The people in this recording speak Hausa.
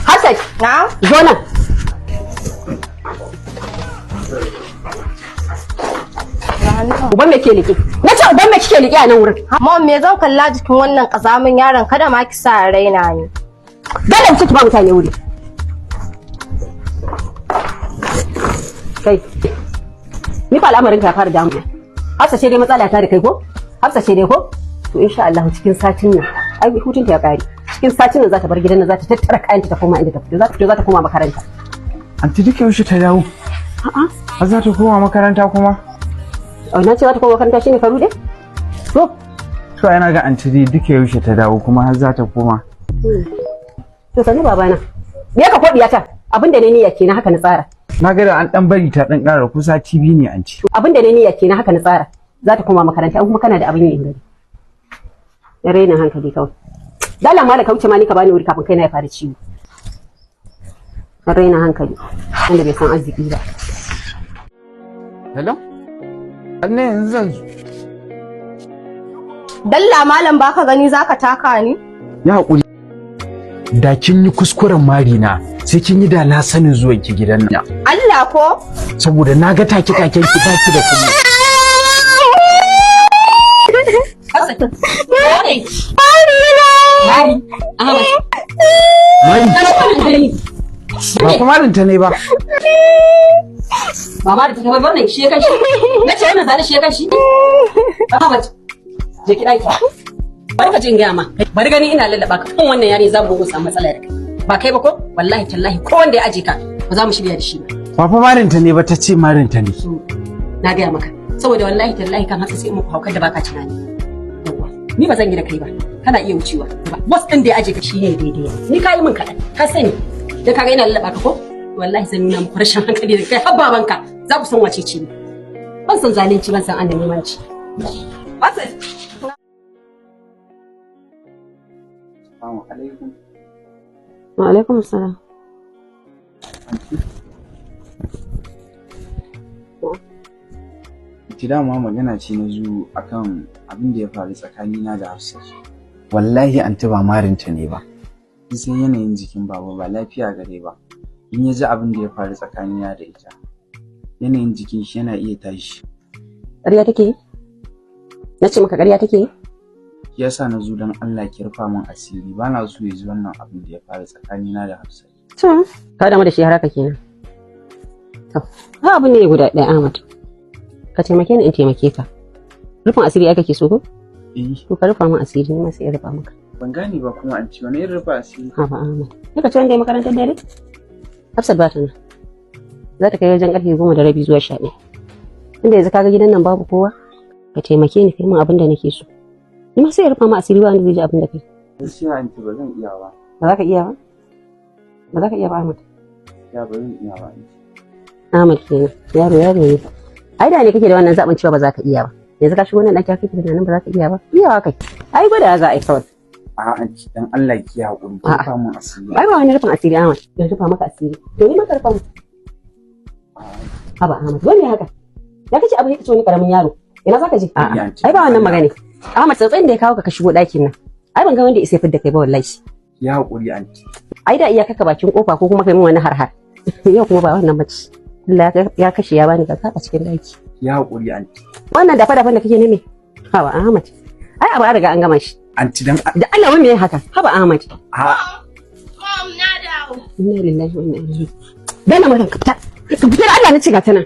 Hassan, Na? zo nan. Uban me ke liƙe? Na ce uban me kike liƙe a nan wurin? Mom, me zan kalla jikin wannan kazamin yaron, kada ma ki sa raina ni. Dole mu ci ki ba mutane wuri. Kai. Ni fa al'amarin ka fara damu. Hafsa ce dai matsala ta da kai ko? Hafsa ce dai ko? To insha Allah cikin satin nan, ai hutunta ya kare. Cikin satin nan za ta bar gidan nan, za ta tattara kayanta ta koma inda ta fito. Za ta koma makaranta. Anti duka yaushe ta dawo? A'a. Har za ta koma makaranta kuma? Na ce za ta koma makaranta shine ka rude? To. To yana ga anti duka yaushe ta dawo kuma har za ta koma. To sani babana. Me ka kodiya ta? Abinda ne niyya kenan haka na tsara. Na ga da an dan bari ta dan ƙara kusa TV ne anti. Abinda ne niyya kenan haka na tsara. Za ta koma makaranta kuma kana da abin yin gari. Ya raina hankali kawai. Dala mala ka wuce ma ni ka bani wuri kafin kai na ya fara ciwo. Ya raina hankali. Wanda bai san arziki ba. Hello? Anne yanzu zan zo. Dalla malam baka gani zaka taka ni? Ya haƙuri. Da kin yi kuskuren mari na sai kin yi da na sanin zuwan ki gidan nan. Allah ko? Saboda na ga take-taken ki baki da kuma. Mari. Ba kuma ta ne ba. Mama da ta bar wannan shi ya kashi. Na ce wannan zane shi ya kashi. Ahmad, je ki daki. Bari ka jin gaya ma. Bari gani ina lallaba ka. Kun wannan yare za mu samu matsala da kai. Ba kai ba ko? Wallahi tallahi ko wanda ya aje ka ba za mu shirya da shi ba. Ba fa marinta ne ba ta ce marinta ne. Na gaya maka. Saboda wallahi tallahi kan haka sai muku haukar da baka tunani. Ni ba zan yi da kai ba. Kana iya wucewa. Wasu ɗin da ya aje ka shi ne daidai. Ni ka yi min kaɗan. Ka sani. Da kaga ina lallaba ka ko? Wallahi zan nuna muku rashin hankali da kai har babanka. Za ku san wace ce ni. Ban san zalunci ban san annabimanci. Wasu. Assalamu alaikum. Wa alaikum salam. Ki dama magana ce na zu akan abin da ya faru tsakanina da Hafsat. Wallahi anti ba marinta ne ba. Sai yanayin jikin baba ba lafiya gare ba. In ya ji abin da ya faru tsakanina da ita. Yanayin jikin shi yana iya tashi. Ƙarya take yi? Na ce maka ƙarya take yi? Yasa na zo don Allah ki rufa min asiri. Ba na so ya ji wannan abin da ya faru tsakanina da Hafsat. To, ka damu da shi har haka kenan. To, ha abu ne guda ɗaya Ahmad. Ka taimake ni in taimake ka. Rufin asiri aka ke so ko? To ka rufa min asiri ni ma sai ya rufa maka. Ban gane ba kuma anti wani irin rufa asiri. Ha ba Ahmad. Kika ci wanda ya makarantar dare? Hafsat ba ta nan. Za ta kai wajen ƙarfe 10:30 zuwa 11. Inda yanzu kaga gidan nan babu kowa. Ka taimake ni kai min abin da nake so. Ni ma sai ya rufa min asiri ba wanda zai ji abin da kai. Gaskiya anti ba zan iya ba. Ba za ka iya ba? Ba za ka iya ba Ahmad. Ya ba zan iya ba. Ahmad kenan. Yaro ne. Ai da ne kake da wannan zaɓin cewa ba za ka iya ba. Yanzu ka shigo nan ɗaki kake tunanin ba za ka iya ba. Iyawa kai. Ai gwada za a yi kawai. A'a dan Allah ki haƙuri ki rufa min asiri. Ai ba wani rufin asiri Ahmad. Zan rufa maka asiri. To ni ma ka rufa mu. Haba Ahmad, wani haka? Ya kace abin kace wani karamin yaro. Ina za ka je? A'a. Ai ba wannan magana. Ahmad tsatsayin da ya kawo ka shigo ɗakin nan. Ai ban ga wanda ya isa fidda kai ba wallahi. Ya haƙuri anti. Ai da iya kaka bakin kofa ko kuma kai min wani harhar. Yau kuma ba wannan bace. Allah ya kashe ya bani ka saka cikin daki. Ya haƙuri anti. Wannan dafa-dafan da kake neme? Haba Ahmad. Ai abu an riga an gama shi. Anti dan Da Allah wai me haka? Haba Ahmad. Mom, na dawo. Inna lillahi wa inna ilaihi. Dana mutan ka fita. Ka fita da Allah na ce ga tana.